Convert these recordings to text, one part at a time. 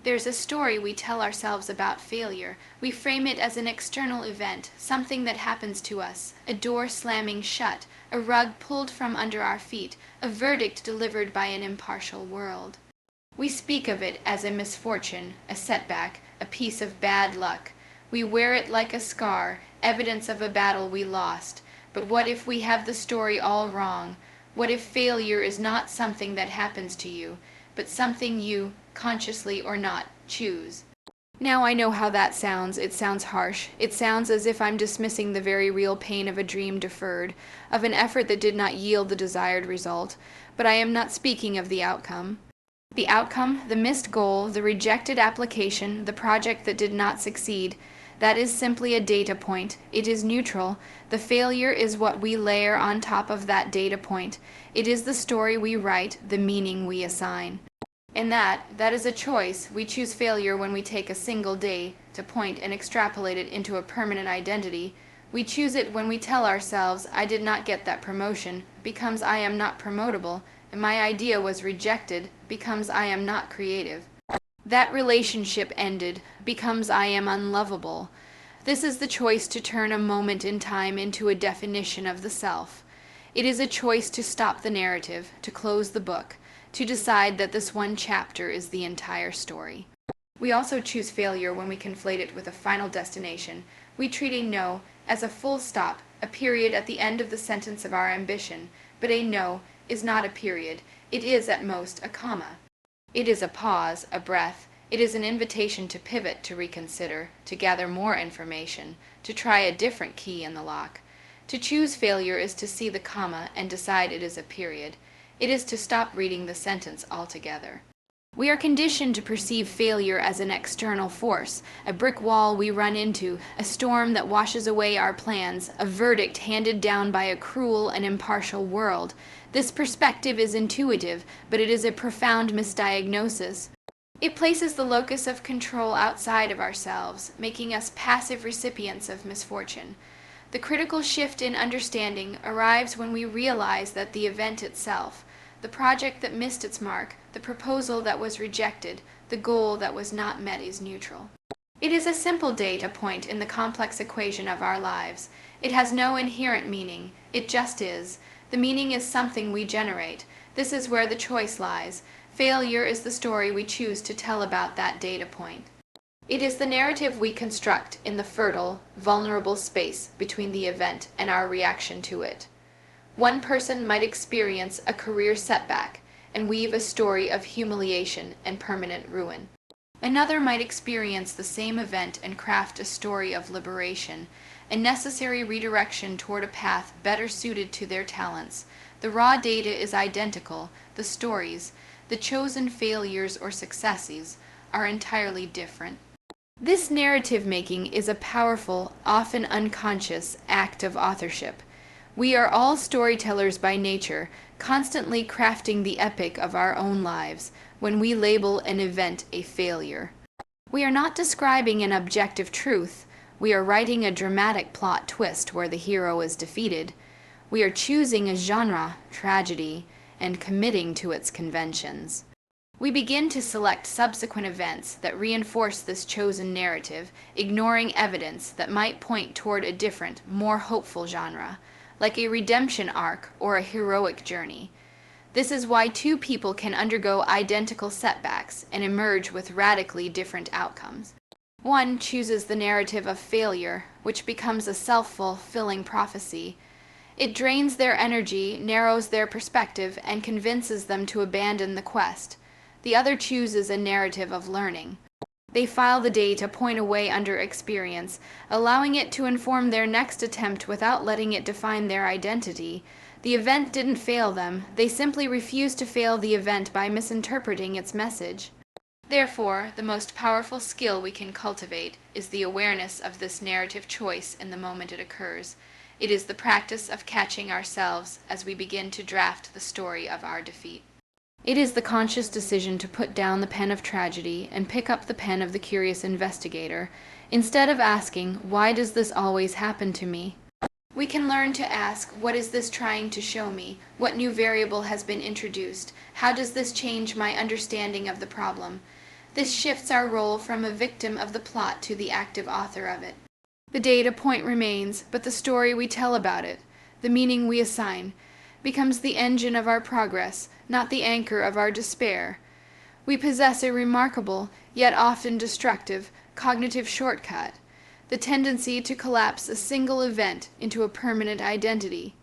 There's a story we tell ourselves about failure. We frame it as an external event, something that happens to us, a door slamming shut, a rug pulled from under our feet, a verdict delivered by an impartial world. We speak of it as a misfortune, a setback, a piece of bad luck. We wear it like a scar, evidence of a battle we lost. But what if we have the story all wrong? What if failure is not something that happens to you, but something you, consciously or not, choose? Now I know how that sounds. It sounds harsh. It sounds as if I'm dismissing the very real pain of a dream deferred, of an effort that did not yield the desired result. But I am not speaking of the outcome. The outcome, the missed goal, the rejected application, the project that did not succeed, that is simply a data point. It is neutral. The failure is what we layer on top of that data point. It is the story we write, the meaning we assign. And that is a choice. We choose failure when we take a single day to point and extrapolate it into a permanent identity. We choose it when we tell ourselves, I did not get that promotion, becomes I am not promotable, and my idea was rejected, becomes I am not creative. That relationship ended, becomes I am unlovable. This is the choice to turn a moment in time into a definition of the self. It is a choice to stop the narrative, to close the book, to decide that this one chapter is the entire story. We also choose failure when we conflate it with a final destination. We treat a no as a full stop, a period at the end of the sentence of our ambition, but a no is not a period. It is at most a comma. It is a pause, a breath. It is an invitation to pivot, to reconsider, to gather more information, to try a different key in the lock. To choose failure is to see the comma and decide it is a period. It is to stop reading the sentence altogether. We are conditioned to perceive failure as an external force, a brick wall we run into, a storm that washes away our plans, a verdict handed down by a cruel and impartial world. This perspective is intuitive, but it is a profound misdiagnosis. It places the locus of control outside of ourselves, making us passive recipients of misfortune. The critical shift in understanding arrives when we realize that the event itself, the project that missed its mark, the proposal that was rejected, the goal that was not met is neutral. It is a simple data point in the complex equation of our lives. It has no inherent meaning. It just is. The meaning is something we generate. This is where the choice lies. Failure is the story we choose to tell about that data point. It is the narrative we construct in the fertile, vulnerable space between the event and our reaction to it. One person might experience a career setback and weave a story of humiliation and permanent ruin. Another might experience the same event and craft a story of liberation, a necessary redirection toward a path better suited to their talents. The raw data is identical. The stories, the chosen failures or successes, are entirely different. This narrative making is a powerful, often unconscious, act of authorship. We are all storytellers by nature, constantly crafting the epic of our own lives when we label an event a failure. We are not describing an objective truth. We are writing a dramatic plot twist where the hero is defeated. We are choosing a genre, tragedy, and committing to its conventions. We begin to select subsequent events that reinforce this chosen narrative, ignoring evidence that might point toward a different, more hopeful genre, like a redemption arc or a heroic journey. This is why two people can undergo identical setbacks and emerge with radically different outcomes. One chooses the narrative of failure, which becomes a self-fulfilling prophecy. It drains their energy, narrows their perspective, and convinces them to abandon the quest. The other chooses a narrative of learning. They file the day to point a way under experience, allowing it to inform their next attempt without letting it define their identity. The event didn't fail them. They simply refused to fail the event by misinterpreting its message. Therefore, the most powerful skill we can cultivate is the awareness of this narrative choice in the moment it occurs. It is the practice of catching ourselves as we begin to draft the story of our defeat. It is the conscious decision to put down the pen of tragedy and pick up the pen of the curious investigator. Instead of asking, why does this always happen to me? We can learn to ask, what is this trying to show me? What new variable has been introduced? How does this change my understanding of the problem? This shifts our role from a victim of the plot to the active author of it. The data point remains, but the story we tell about it, the meaning we assign, becomes the engine of our progress, not the anchor of our despair. We possess a remarkable, yet often destructive, cognitive shortcut, the tendency to collapse a single event into a permanent identity.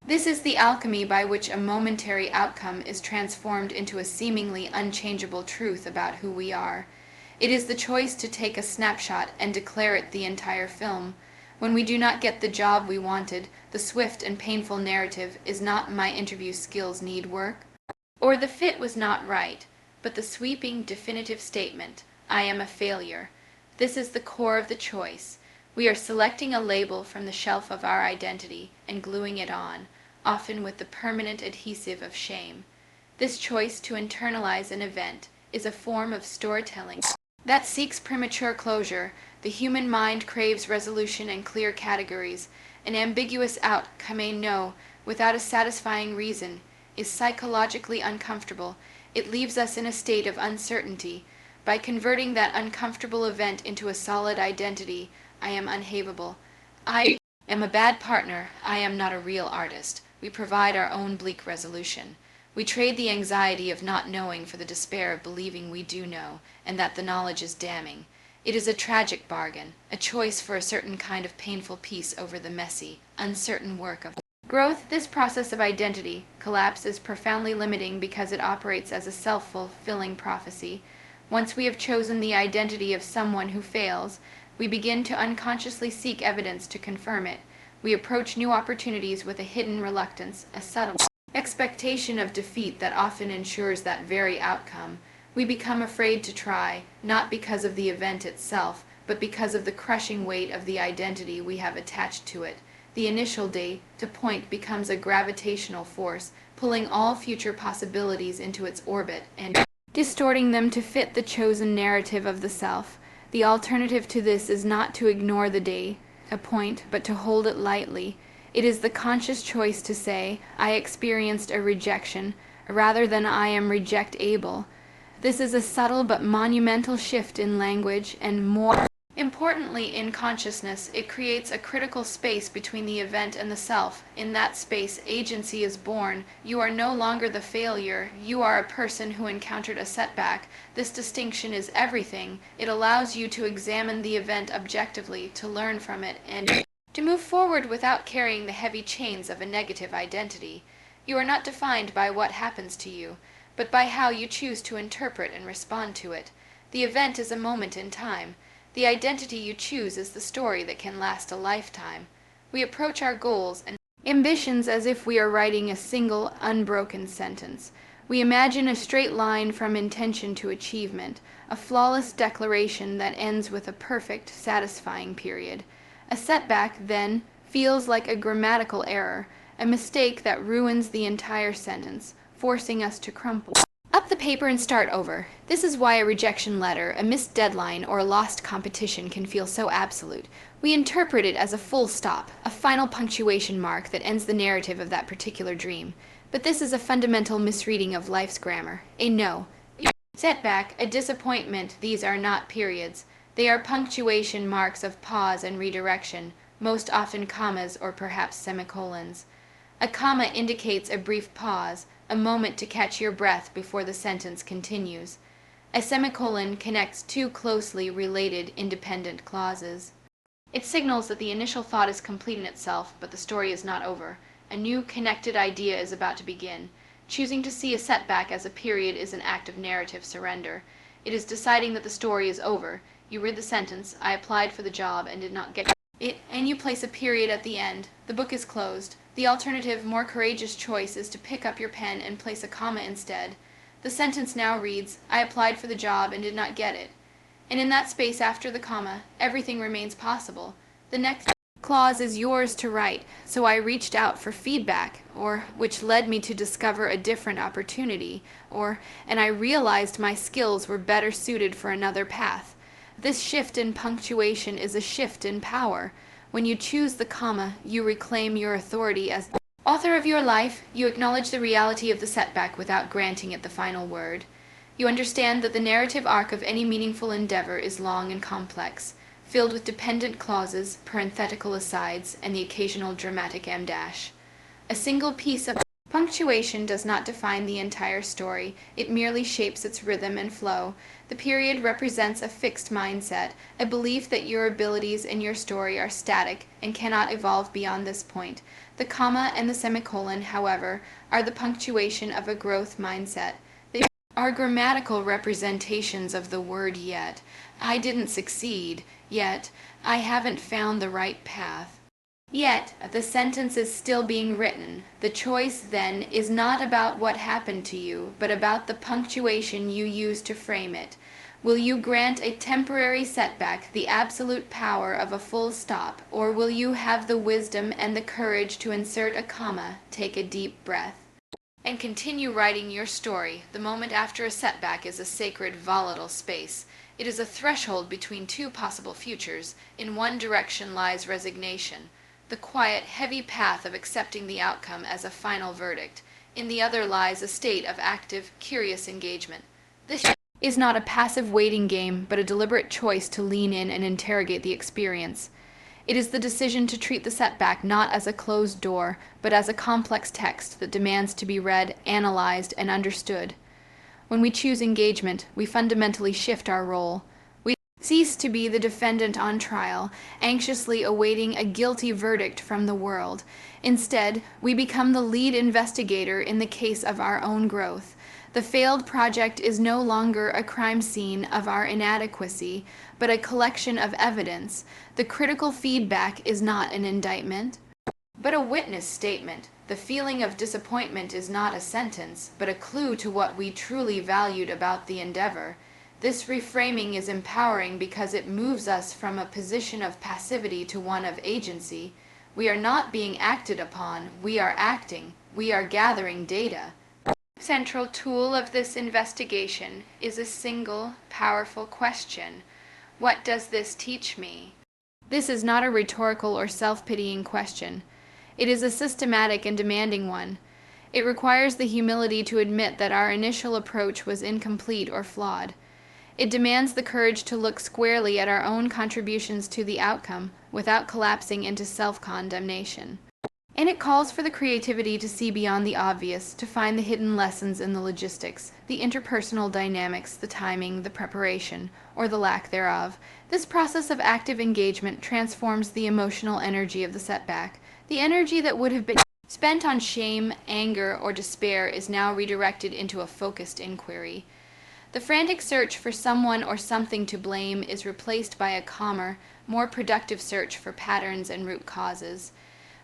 This is the alchemy by which a momentary outcome is transformed into a seemingly unchangeable truth about who we are. It is the choice to take a snapshot and declare it the entire film. When we do not get the job we wanted, the swift and painful narrative is not "my interview skills need work," or "the fit was not right," but the sweeping, definitive statement, "I am a failure." This is the core of the choice. We are selecting a label from the shelf of our identity and gluing it on, often with the permanent adhesive of shame. This choice to internalize an event is a form of storytelling that seeks premature closure. The human mind craves resolution and clear categories. An ambiguous outcome, a no, without a satisfying reason, is psychologically uncomfortable. It leaves us in a state of uncertainty. By converting that uncomfortable event into a solid identity, I am unhaveable, I am a bad partner, I am not a real artist, we provide our own bleak resolution. We trade the anxiety of not knowing for the despair of believing we do know, and that the knowledge is damning. It is a tragic bargain, a choice for a certain kind of painful peace over the messy, uncertain work of growth. This process of identity collapse is profoundly limiting because it operates as a self-fulfilling prophecy. Once we have chosen the identity of someone who fails, we begin to unconsciously seek evidence to confirm it. We approach new opportunities with a hidden reluctance, a subtle expectation of defeat that often ensures that very outcome. We become afraid to try, not because of the event itself, but because of the crushing weight of the identity we have attached to it. The initial data point becomes a gravitational force, pulling all future possibilities into its orbit and distorting them to fit the chosen narrative of the self. The alternative to this is not to ignore the data point, but to hold it lightly. It is the conscious choice to say, "I experienced a rejection," rather than "I am rejectable." This is a subtle but monumental shift in language, and more importantly in consciousness. It creates a critical space between the event and the self. In that space, agency is born. You are no longer the failure. You are a person who encountered a setback. This distinction is everything. It allows you to examine the event objectively, to learn from it, and to move forward without carrying the heavy chains of a negative identity. You are not defined by what happens to you, but by how you choose to interpret and respond to it. The event is a moment in time. The identity you choose is the story that can last a lifetime. We approach our goals and ambitions as if we are writing a single, unbroken sentence. We imagine a straight line from intention to achievement, a flawless declaration that ends with a perfect, satisfying period. A setback, then, feels like a grammatical error, a mistake that ruins the entire sentence, forcing us to crumple up the paper and start over. This is why a rejection letter, a missed deadline, or a lost competition can feel so absolute. We interpret it as a full stop, a final punctuation mark that ends the narrative of that particular dream. But this is a fundamental misreading of life's grammar. A no, a setback, a disappointment, these are not periods. They are punctuation marks of pause and redirection, most often commas or perhaps semicolons. A comma indicates a brief pause, a moment to catch your breath before the sentence continues. A semicolon connects two closely related independent clauses. It signals that the initial thought is complete in itself, but the story is not over. A new connected idea is about to begin. Choosing to see a setback as a period is an act of narrative surrender. It is deciding that the story is over. You read the sentence, "I applied for the job and did not get it," and you place a period at the end. The book is closed. The alternative, more courageous choice is to pick up your pen and place a comma instead. The sentence now reads, "I applied for the job and did not get it." And in that space after the comma, everything remains possible. The next clause is yours to write, "So I reached out for feedback," or "which led me to discover a different opportunity," or "and I realized my skills were better suited for another path." This shift in punctuation is a shift in power. When you choose the comma, you reclaim your authority as the author of your life. You acknowledge the reality of the setback without granting it the final word. You understand that the narrative arc of any meaningful endeavor is long and complex, filled with dependent clauses, parenthetical asides, and the occasional dramatic em dash. A single piece of punctuation does not define the entire story, it merely shapes its rhythm and flow. The period represents a fixed mindset, a belief that your abilities in your story are static and cannot evolve beyond this point. The comma and the semicolon, however, are the punctuation of a growth mindset. They are grammatical representations of the word yet. I didn't succeed, yet. I haven't found the right path. Yet, the sentence is still being written. The choice, then, is not about what happened to you, but about the punctuation you use to frame it. Will you grant a temporary setback the absolute power of a full stop, or will you have the wisdom and the courage to insert a comma, take a deep breath, and continue writing your story? The moment after a setback is a sacred, volatile space. It is a threshold between two possible futures. In one direction lies resignation, the quiet, heavy path of accepting the outcome as a final verdict. In the other lies a state of active, curious engagement. This is not a passive waiting game, but a deliberate choice to lean in and interrogate the experience. It is the decision to treat the setback not as a closed door, but as a complex text that demands to be read, analyzed, and understood. When we choose engagement, we fundamentally shift our role. We cease to be the defendant on trial, anxiously awaiting a guilty verdict from the world. Instead, we become the lead investigator in the case of our own growth. The failed project is no longer a crime scene of our inadequacy, but a collection of evidence. The critical feedback is not an indictment, but a witness statement. The feeling of disappointment is not a sentence, but a clue to what we truly valued about the endeavor. This reframing is empowering because it moves us from a position of passivity to one of agency. We are not being acted upon, we are acting, we are gathering data. Central tool of this investigation is a single, powerful question. What does this teach me? This is not a rhetorical or self-pitying question. It is a systematic and demanding one. It requires the humility to admit that our initial approach was incomplete or flawed. It demands the courage to look squarely at our own contributions to the outcome without collapsing into self-condemnation. And it calls for the creativity to see beyond the obvious, to find the hidden lessons in the logistics, the interpersonal dynamics, the timing, the preparation, or the lack thereof. This process of active engagement transforms the emotional energy of the setback. The energy that would have been spent on shame, anger, or despair is now redirected into a focused inquiry. The frantic search for someone or something to blame is replaced by a calmer, more productive search for patterns and root causes.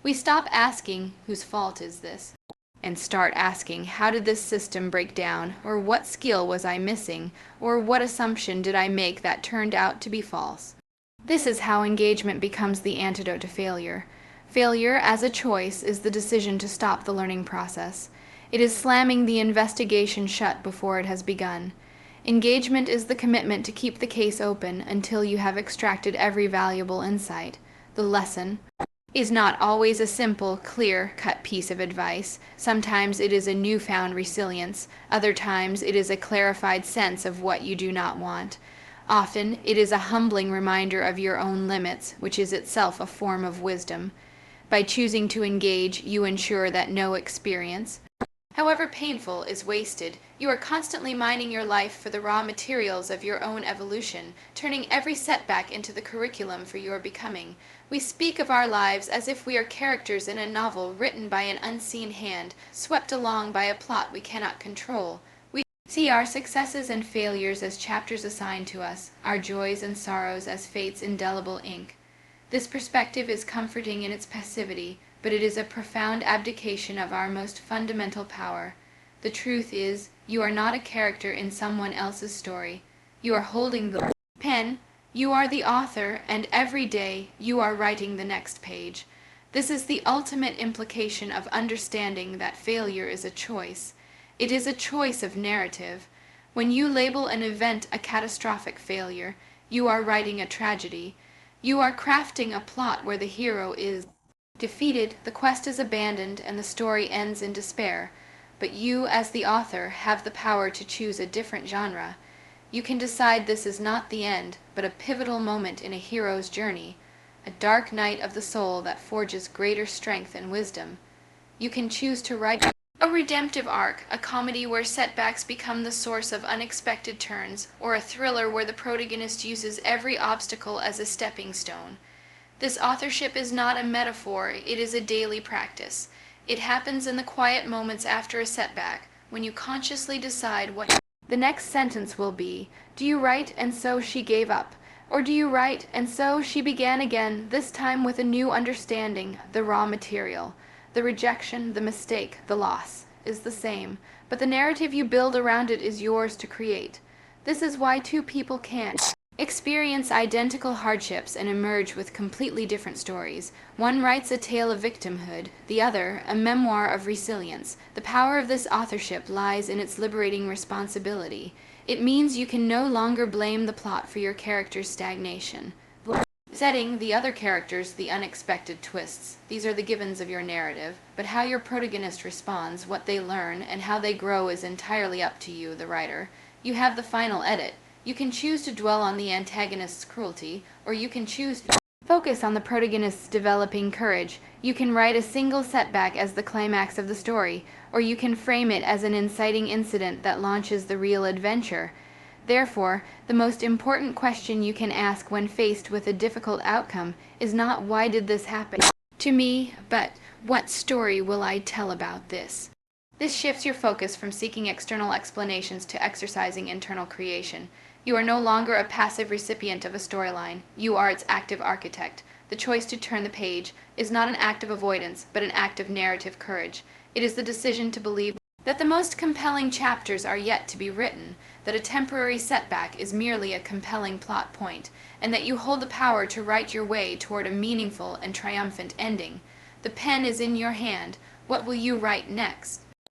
We stop asking, whose fault is this? And start asking, how did this system break down? Or what skill was I missing? Or what assumption did I make that turned out to be false? This is how engagement becomes the antidote to failure. Failure, as a choice, is the decision to stop the learning process. It is slamming the investigation shut before it has begun. Engagement is the commitment to keep the case open until you have extracted every valuable insight. The lesson is not always a simple, clear-cut piece of advice. Sometimes it is a newfound resilience. Other times it is a clarified sense of what you do not want. Often it is a humbling reminder of your own limits, which is itself a form of wisdom. By choosing to engage, you ensure that no experience, however painful, is wasted. You are constantly mining your life for the raw materials of your own evolution, turning every setback into the curriculum for your becoming. We speak of our lives as if we are characters in a novel written by an unseen hand, swept along by a plot we cannot control. We see our successes and failures as chapters assigned to us, our joys and sorrows as fate's indelible ink. This perspective is comforting in its passivity, but it is a profound abdication of our most fundamental power. The truth is, you are not a character in someone else's story. You are holding the pen, you are the author, and every day you are writing the next page. This is the ultimate implication of understanding that failure is a choice. It is a choice of narrative. When you label an event a catastrophic failure, you are writing a tragedy. You are crafting a plot where the hero is defeated, the quest is abandoned, and the story ends in despair. but you, as the author, have the power to choose a different genre. You can decide this is not the end, but a pivotal moment in a hero's journey, a dark night of the soul that forges greater strength and wisdom. You can choose to write a redemptive arc, a comedy where setbacks become the source of unexpected turns, or a thriller where the protagonist uses every obstacle as a stepping stone. This authorship is not a metaphor, it is a daily practice. It happens in the quiet moments after a setback, when you consciously decide what the next sentence will be. Do you write, "and so she gave up"? Or do you write, "and so she began again, this time with a new understanding, the raw material"? The rejection, the mistake, the loss is the same, but the narrative you build around it is yours to create. This is why two people can't experience identical hardships and emerge with completely different stories. One writes a tale of victimhood, the other a memoir of resilience. The power of this authorship lies in its liberating responsibility. It means you can no longer blame the plot for your character's stagnation. Setting the other characters the unexpected twists. These are the givens of your narrative, but how your protagonist responds, what they learn, and how they grow is entirely up to you, the writer. You have the final edit. You can choose to dwell on the antagonist's cruelty, or you can choose to focus on the protagonist's developing courage. You can write a single setback as the climax of the story, or you can frame it as an inciting incident that launches the real adventure. Therefore, the most important question you can ask when faced with a difficult outcome is not "why did this happen to me," but "what story will I tell about this?" This shifts your focus from seeking external explanations to exercising internal creation. You are no longer a passive recipient of a storyline. You are its active architect. The choice to turn the page is not an act of avoidance, but an act of narrative courage. It is the decision to believe that the most compelling chapters are yet to be written, that a temporary setback is merely a compelling plot point, and that you hold the power to write your way toward a meaningful and triumphant ending. The pen is in your hand. What will you write next?